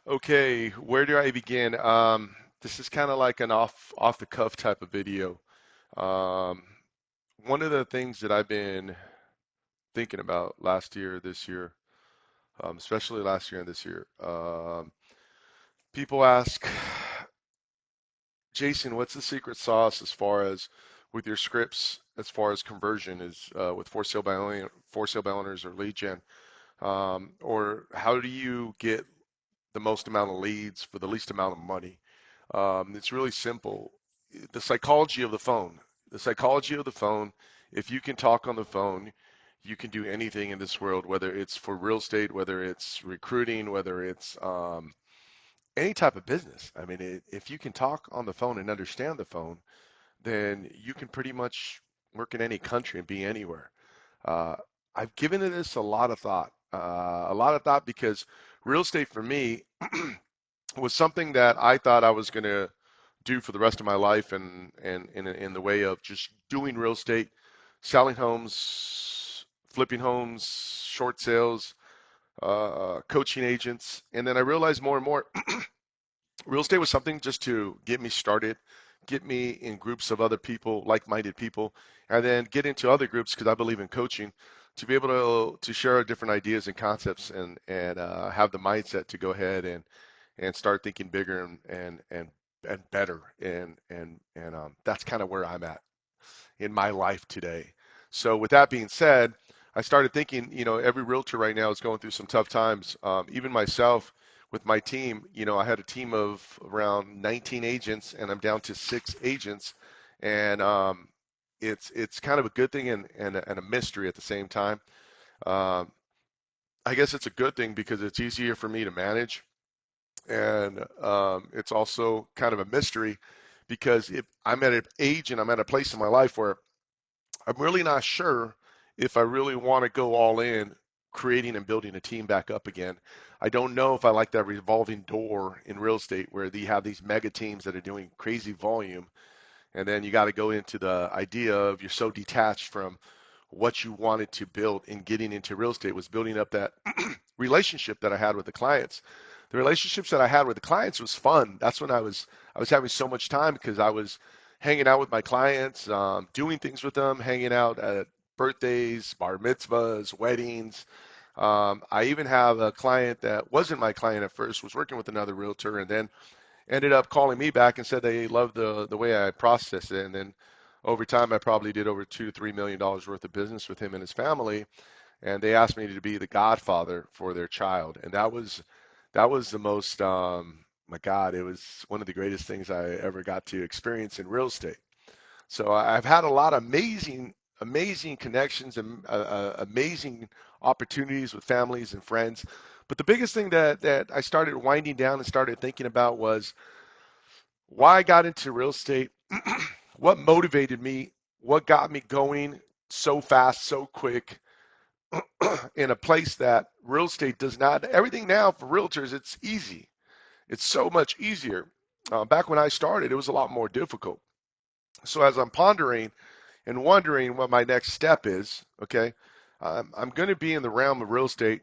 Okay, where do I begin? This is kind of like an off the cuff type of video. Um, One of the things that I've been thinking about last year, this year, especially last year and this year, people ask, Jason, what's the secret sauce as far as with your scripts, as far as conversion is with for sale by owners or lead gen, or how do you get the most amount of leads for the least amount of money? It's really simple. The psychology of the phone. The psychology of the phone. If you can talk on the phone, you can do anything in this world, whether it's for real estate, whether it's recruiting, whether it's any type of business. I mean, if you can talk on the phone and understand the phone, then you can pretty much work in any country and be anywhere. Uh, I've given this a lot of thought because real estate for me was something that I thought I was going to do for the rest of my life, and in the way of just doing real estate, selling homes, flipping homes, short sales, coaching agents, and then I realized more and more real estate was something just to get me started, get me in groups of other people, like-minded people, and then get into other groups because I believe in coaching to be able to share different ideas and concepts and have the mindset to go ahead and start thinking bigger and better and that's kind of where I'm at in my life today. So with that being said, I started thinking, every realtor right now is going through some tough times. Even myself with my team, I had a team of around 19 agents, and I'm down to 6 agents, and it's kind of a good thing and a mystery at the same time. Um, I guess it's a good thing because it's easier for me to manage, and it's also kind of a mystery because if I'm at an age and I'm at a place in my life where I'm really not sure if I really want to go all in creating and building a team back up again. I don't know if I like that revolving door in real estate where you have these mega teams that are doing crazy volume, and then you got to go into the idea of you're so detached from what you wanted to build in getting into real estate was building up that relationship that I had with the clients. The relationships that I had with the clients was fun. That's when I was having so much time because I was hanging out with my clients, doing things with them, hanging out at birthdays, bar mitzvahs, weddings. I even have a client that wasn't my client at first, was working with another realtor, and then ended up calling me back and said they loved the way I processed it. And then over time, I probably did over $2 to $3 million worth of business with him and his family, and they asked me to be the godfather for their child, and that was the most my God, it was one of the greatest things I ever got to experience in real estate. So I've had a lot of amazing connections and amazing opportunities with families and friends. But the biggest thing that I started winding down and started thinking about was why I got into real estate, what motivated me, what got me going so fast, so quick, in a place that real estate does not. Everything now for realtors, it's easy. It's so much easier. Back when I started, it was a lot more difficult. So as I'm pondering and wondering what my next step is, okay, I'm going to be in the realm of real estate.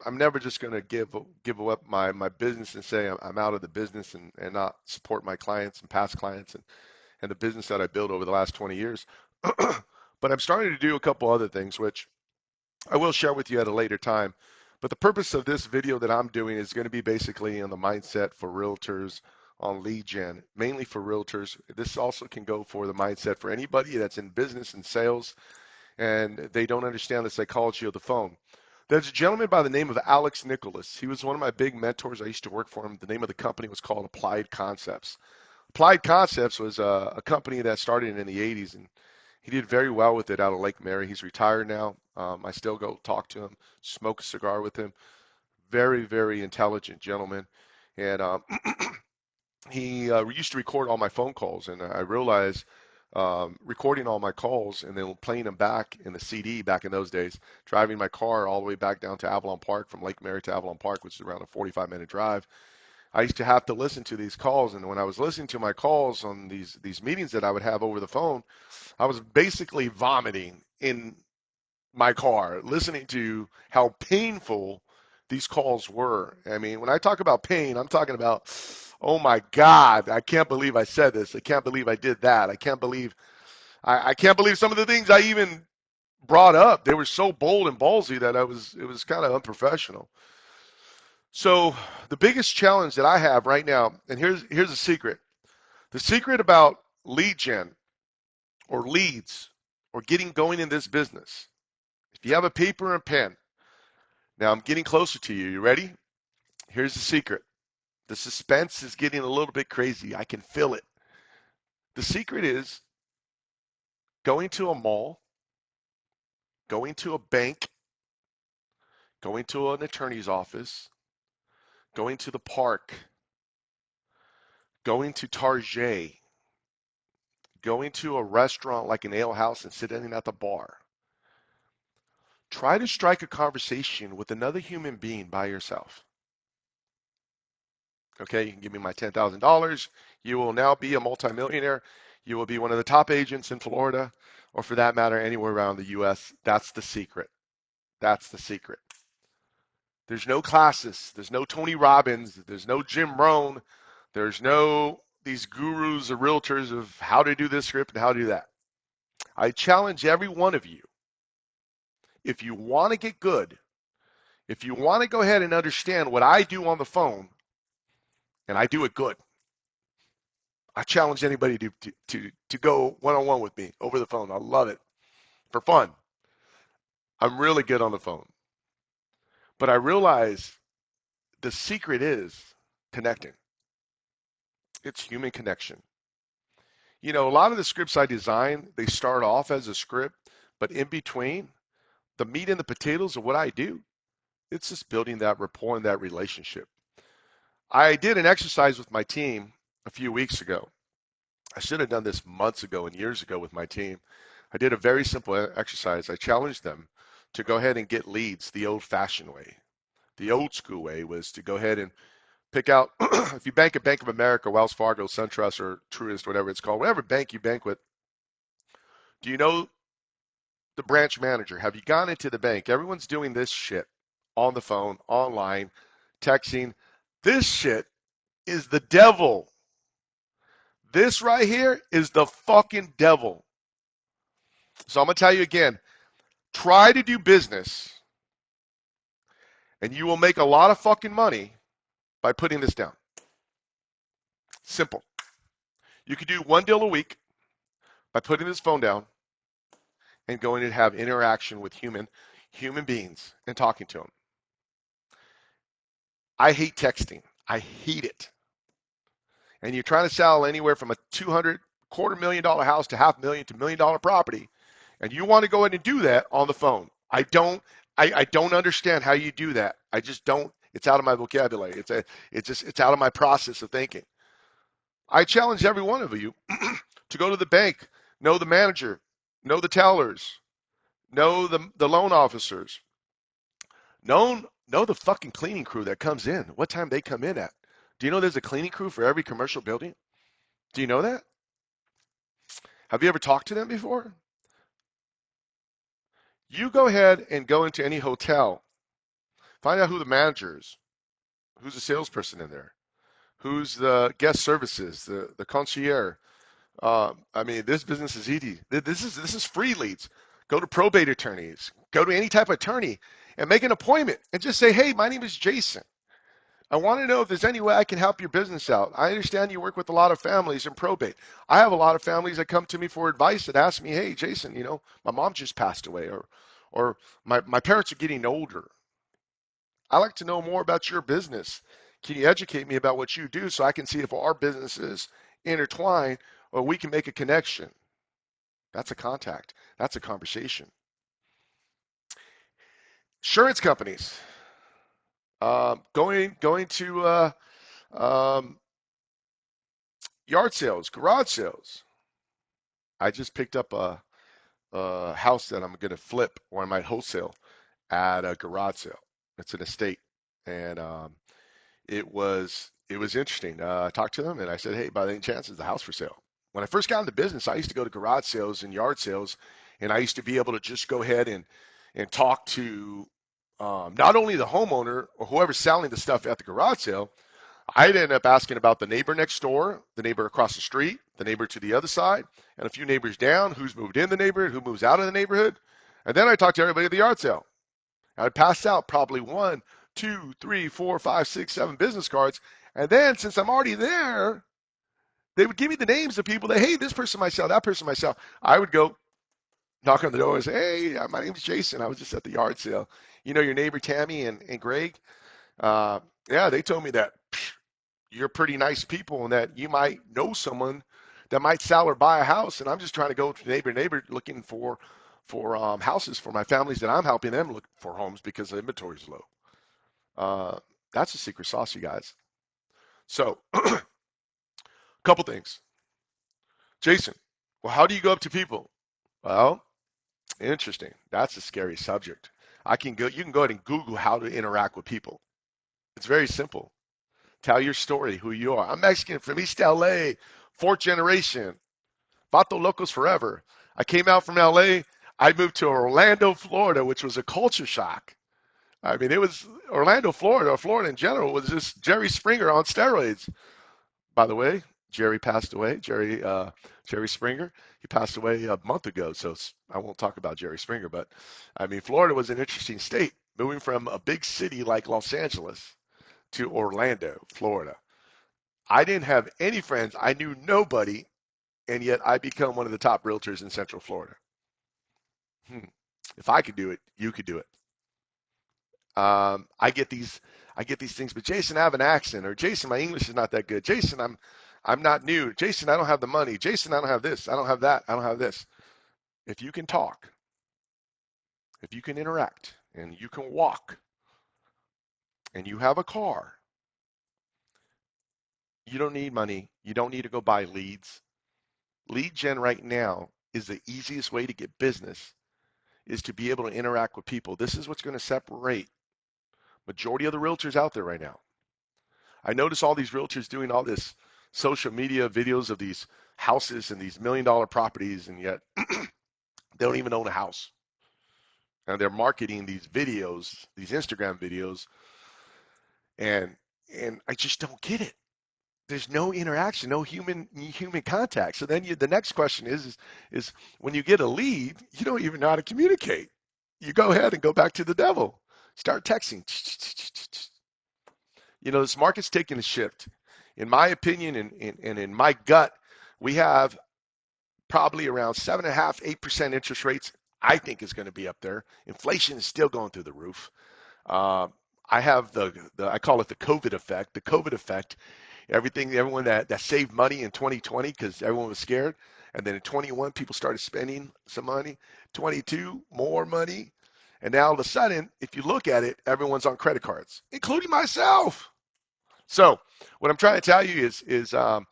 I'm never just going to give up my business and say I'm out of the business and not support my clients and past clients and the business that I built over the last 20 years. But I'm starting to do a couple other things, which I will share with you at a later time. But the purpose of this video that I'm doing is going to be basically on the mindset for realtors on lead gen, mainly for realtors. This also can go for the mindset for anybody that's in business and sales and they don't understand the psychology of the phone. There's a gentleman by the name of Alex Nicholas. He was one of my big mentors. I used to work for him. The name of the company was called Applied Concepts. Applied Concepts was a company that started in the 80s, and he did very well with it out of Lake Mary. He's retired now. I still go talk to him, smoke a cigar with him. Very intelligent gentleman. And he used to record all my phone calls, and I realized recording all my calls and then playing them back in the CD back in those days, driving my car all the way back down to Avalon Park from Lake Mary to Avalon Park, which is around a 45-minute drive. I used to have to listen to these calls, and when I was listening to my calls on these meetings that I would have over the phone, I was basically vomiting in my car, listening to how painful these calls were. I mean, when I talk about pain, I'm talking about, oh my God, I can't believe I said this. I can't believe I did that. I can't believe some of the things I even brought up. They were so bold and ballsy that it was kind of unprofessional. So the biggest challenge that I have right now, and here's a secret. The secret about lead gen or leads or getting going in this business. If you have a paper and pen, now I'm getting closer to you. You ready? Here's the secret. The suspense is getting a little bit crazy. I can feel it. The secret is going to a mall, going to a bank, going to an attorney's office, going to the park, going to Target, going to a restaurant like an ale house and sitting at the bar. Try to strike a conversation with another human being by yourself. Okay, you can give me my $10,000. You will now be a multimillionaire. You will be one of the top agents in Florida, or for that matter, anywhere around the U.S. That's the secret. That's the secret. There's no classes. There's no Tony Robbins. There's no Jim Rohn. There's no these gurus or realtors of how to do this script and how to do that. I challenge every one of you, if you want to get good, if you want to go ahead and understand what I do on the phone, and I do it good, I challenge anybody to go one-on-one with me over the phone. I love it for fun. I'm really good on the phone. But I realize the secret is connecting. It's human connection. You know, a lot of the scripts I design, they start off as a script, but in between, the meat and the potatoes of what I do, it's just building that rapport and that relationship. I did an exercise with my team a few weeks ago. I should have done this months ago and years ago with my team. I did a very simple exercise. I challenged them to go ahead and get leads the old-fashioned way. The old school way was to go ahead and pick out, if you bank at Bank of America, Wells Fargo, SunTrust, or Truist, whatever it's called, whatever bank you bank with, do you know the branch manager? Have you gone into the bank? Everyone's doing this shit on the phone, online, texting. This shit is the devil. This right here is the fucking devil. So I'm going to tell you again, try to do business and you will make a lot of fucking money by putting this down. Simple. You could do one deal a week by putting this phone down and going to have interaction with human beings and talking to them. I hate texting. I hate it. And you're trying to sell anywhere from a 200 $250,000 house to $500,000 to $1 million property, and you want to go in and do that on the phone. I don't understand how you do that. I just don't. It's out of my vocabulary. It's out of my process of thinking. I challenge every one of you to go to the bank, know the manager, know the tellers, know the loan officers, know the fucking cleaning crew that comes in, what time they come in at. Do you know there's a cleaning crew for every commercial building? Do you know that? Have you ever talked to them before? You go ahead and go into any hotel, find out who the manager is, who's the salesperson in there, who's the guest services, the concierge. I mean, this business is easy. This is free leads. Go to probate attorneys. Go to any type of attorney and make an appointment and just say, hey, my name is Jason. I want to know if there's any way I can help your business out. I understand you work with a lot of families in probate. I have a lot of families that come to me for advice that ask me, hey, Jason, my mom just passed away or my parents are getting older. I like to know more about your business. Can you educate me about what you do so I can see if our businesses intertwine or we can make a connection? That's a contact. That's a conversation. Insurance companies. Going to um, yard sales, garage sales. I just picked up a house that I'm going to flip or I might wholesale at a garage sale. It's an estate, and it was interesting. I talked to them and I said, hey, by any chance is the house for sale? When I first got into business, I used to go to garage sales and yard sales, and I used to be able to just go ahead and talk to not only the homeowner or whoever's selling the stuff at the garage sale, I'd end up asking about the neighbor next door, the neighbor across the street, the neighbor to the other side, and a few neighbors down, who's moved in the neighborhood, who moves out of the neighborhood. And then I talked to everybody at the yard sale. I'd pass out probably one, two, three, four, five, six, seven business cards. And then since I'm already there, they would give me the names of people that, hey, this person might sell, that person might sell. I would go knock on the door and say, hey, my name's Jason. I was just at the yard sale. You know your neighbor Tammy and Greg? Uh, yeah, they told me that you're pretty nice people and that you might know someone that might sell or buy a house. And I'm just trying to go to neighbor to neighbor looking for houses for my families that I'm helping them look for homes because the inventory is low. Uh, that's the secret sauce, you guys. So, a couple things. Jason, well, how do you go up to people? Well, interesting. That's a scary subject. You can go ahead and Google how to interact with people. It's very simple. Tell your story, who you are. I'm Mexican from East LA, fourth generation. Vato Locos forever. I came out from LA. I moved to Orlando, Florida, which was a culture shock. I mean, it was Orlando, Florida, or Florida in general, was just Jerry Springer on steroids. By the way, Jerry passed away. Jerry Springer, he passed away a month ago, so I won't talk about Jerry Springer. But I mean, Florida was an interesting state, moving from a big city like Los Angeles to Orlando, Florida. I didn't have any friends. I knew nobody, and yet I become one of the top realtors in Central Florida. Hmm. If I could do it, you could do it. I get these things, but Jason, I have an accent, or Jason, my English is not that good. Jason, I'm not new. Jason, I don't have the money. Jason, I don't have this. I don't have that. I don't have this. If you can talk, if you can interact, and you can walk, and you have a car, you don't need money. You don't need to go buy leads. Lead gen right now is the easiest way to get business is to be able to interact with people. This is what's going to separate majority of the realtors out there right now. I notice all these realtors doing all this social media videos of these houses and these $1 million properties, and yet they don't even own a house. And they're marketing these videos, these Instagram videos, and I just don't get it. There's no interaction, no human contact. So then the next question is when you get a lead, you don't even know how to communicate. You go ahead and go back to the devil. Start texting. You know, this market's taking a shift. In my opinion and in my gut, we have probably around 7.5%, 8% interest rates. I think is going to be up there. Inflation is still going through the roof. Uh, I have I call it the COVID effect. The COVID effect. Everyone that saved money in 2020 because everyone was scared, and then in 21 people started spending some money. 22 more money, and now all of a sudden, if you look at it, everyone's on credit cards, including myself. So what I'm trying to tell you is the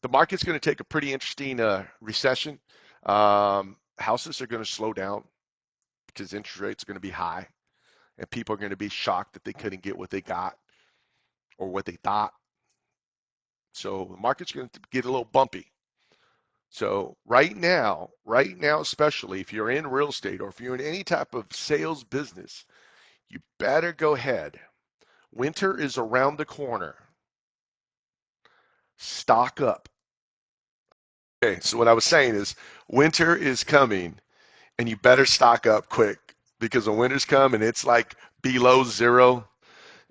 market's going to take a pretty interesting recession. Houses are going to slow down because interest rates are going to be high, and people are going to be shocked that they couldn't get what they got or what they thought. So the market's going to get a little bumpy. So right now, especially if you're in real estate or if you're in any type of sales business, you better go ahead. Winter is around the corner. Stock up. Okay, so what I was saying is winter is coming and you better stock up quick because when winter's come and it's like below zero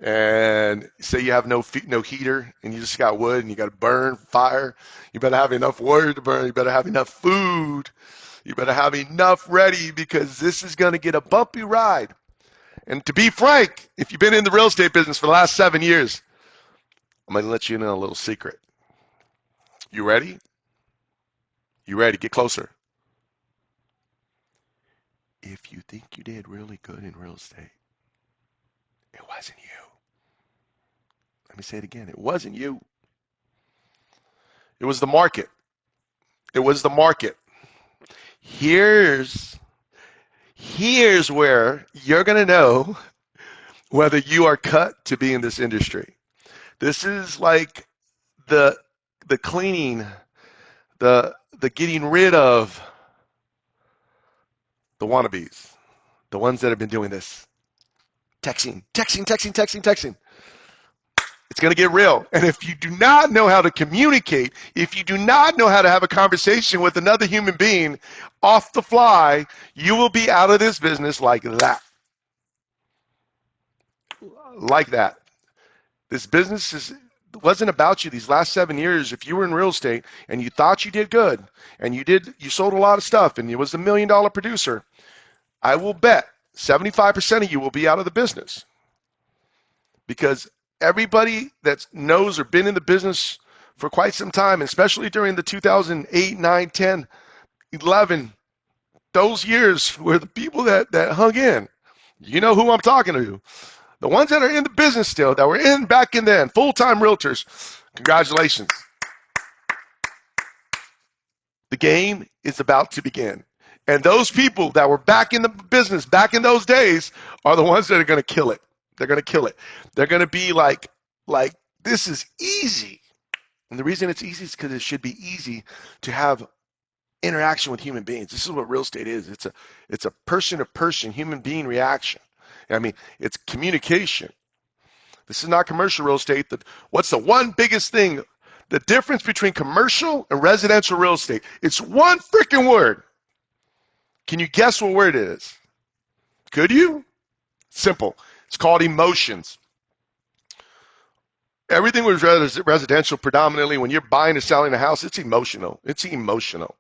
and say you have no heater and you just got wood and you got to burn fire, you better have enough wood to burn, you better have enough food, you better have enough ready because this is going to get a bumpy ride. And to be frank, if you've been in the real estate business for the last 7 years, I'm going to let you in a little secret. You ready? You ready? Get closer. If you think you did really good in real estate, it wasn't you. Let me say it again. It wasn't you. It was the market. It was the market. Here's here's where you're going to know whether you are cut to be in this industry. This is like the the cleaning, the getting rid of the wannabes, the ones that have been doing this Texting, texting, texting, texting, texting. It's going to get real. And if you do not know how to communicate, if you do not know how to have a conversation with another human being off the fly, you will be out of this business like that. Like that. This business wasn't about you these last 7 years. If you were in real estate and you thought you did good and you sold a lot of stuff and you was $1 million producer, I will bet 75% of you will be out of the business because everybody that knows or been in the business for quite some time, especially during the 2008, 9, 10, 11, those years were the people that hung in. You know who I'm talking to. The ones that are in the business still, that were in back in then, full-time realtors, congratulations. The game is about to begin. And those people that were back in the business back in those days are the ones that are going to kill it. They're going to kill it. They're going to be like, this is easy. And the reason it's easy is because it should be easy to have interaction with human beings. This is what real estate is. It's a person-to-person human being reaction. I mean, it's communication. This is not commercial real estate. What's the one biggest thing? The difference between commercial and residential real estate. It's one freaking word. Can you guess what word it is? Could you? Simple. It's called emotions. Everything was residential predominantly. When you're buying or selling a house, it's emotional. It's emotional.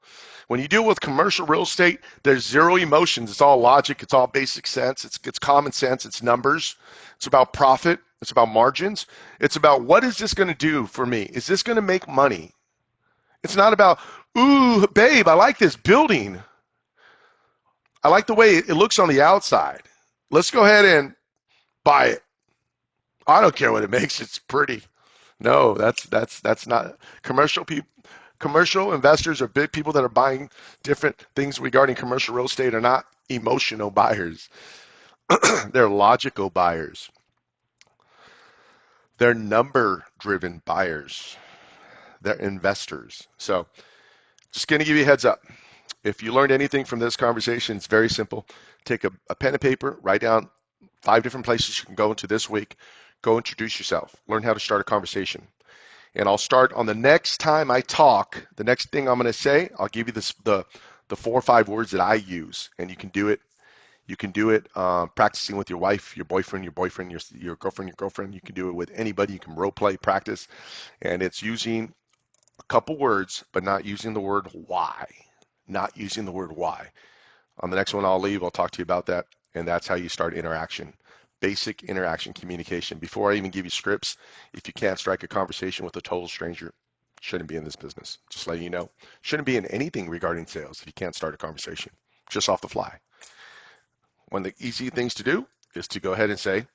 When you deal with commercial real estate, there's zero emotions. It's all logic. It's all basic sense. It's common sense. It's numbers. It's about profit. It's about margins. It's about what is this going to do for me? Is this going to make money? It's not about, ooh, babe, I like this building. I like the way it looks on the outside. Let's go ahead and buy it. I don't care what it makes. It's pretty. No, that's not commercial people. Commercial investors or big people that are buying different things regarding commercial real estate are not emotional buyers. They're logical buyers. They're number-driven buyers. They're investors. So just going to give you a heads up. If you learned anything from this conversation, it's very simple. Take a pen and paper, write down 5 different places you can go into this week. Go introduce yourself. Learn how to start a conversation. And I'll start on the next time I talk. The next thing I'm going to say, I'll give you the 4 or 5 words that I use, and you can do it. You can do it practicing with your wife, your boyfriend, your girlfriend. You can do it with anybody. You can role play, practice, and it's using a couple words, but not using the word why. Not using the word why. On the next one I'll leave, I'll talk to you about that, and that's how you start interaction. Basic interaction communication. Before I even give you scripts, if you can't strike a conversation with a total stranger, shouldn't be in this business. Just letting you know. Shouldn't be in anything regarding sales if you can't start a conversation just off the fly. One of the easy things to do is to go ahead and say,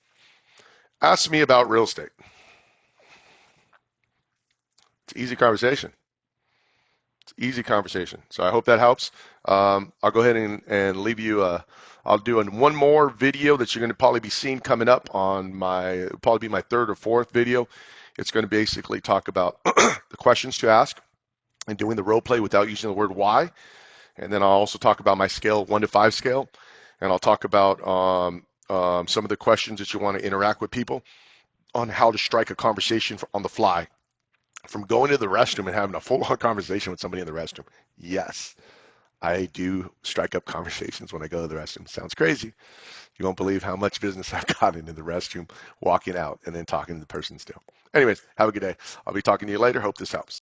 ask me about real estate. It's an easy conversation. It's an easy conversation. So I hope that helps. I'll go ahead and leave you. I'll do one more video that you're going to probably be seeing coming up on probably be my 3rd or 4th video. It's going to basically talk about the questions to ask and doing the role play without using the word why. And then I'll also talk about my scale, 1 to 5 scale. And I'll talk about some of the questions that you want to interact with people on how to strike a conversation on the fly. From going to the restroom and having a full-on conversation with somebody in the restroom. Yes, I do strike up conversations when I go to the restroom. Sounds crazy. You won't believe how much business I've gotten in the restroom, walking out and then talking to the person still. Anyways, have a good day. I'll be talking to you later. Hope this helps.